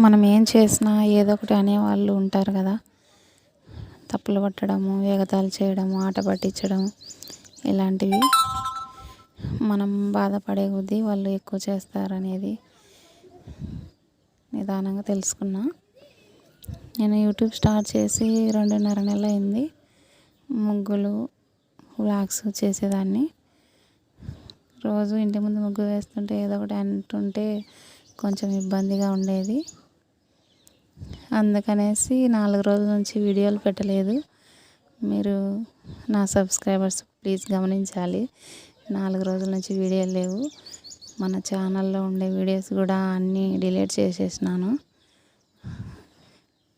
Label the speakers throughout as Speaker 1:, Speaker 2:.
Speaker 1: మనం ఏం చేసినా ఏదో ఒకటి అనేవాళ్ళు ఉంటారు కదా. తప్పులు పట్టడము, ఎగతాళి చేయడము, ఆట పట్టించడం, ఇలాంటివి మనం బాధపడే కొద్దీ వాళ్ళు ఎక్కువ చేస్తారనేది నిదానంగా తెలుసుకున్నా. నేను యూట్యూబ్ స్టార్ట్ చేసి 2.5 నెలలు అయింది. ముగ్గులు, వ్లాగ్స్ చేసేదాన్ని. రోజు ఇంటి ముందు ముగ్గు వేస్తుంటే ఏదో ఒకటి అంటుంటే కొంచెం ఇబ్బందిగా ఉండేది. అందుకనేసి 4 రోజుల నుంచి వీడియోలు పెట్టలేదు. మీరు నా సబ్స్క్రైబర్స్ ప్లీజ్ గమనించాలి. 4 రోజుల నుంచి వీడియోలు లేవు. మన ఛానల్లో ఉండే వీడియోస్ కూడా అన్నీ డిలీట్ చేసేసినాను.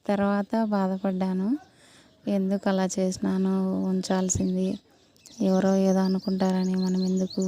Speaker 1: తర్వాత బాధపడ్డాను, ఎందుకు అలా చేసినాను, ఉంచాల్సింది ఎవరో ఏదో అనుకుంటారని మనం ఎందుకు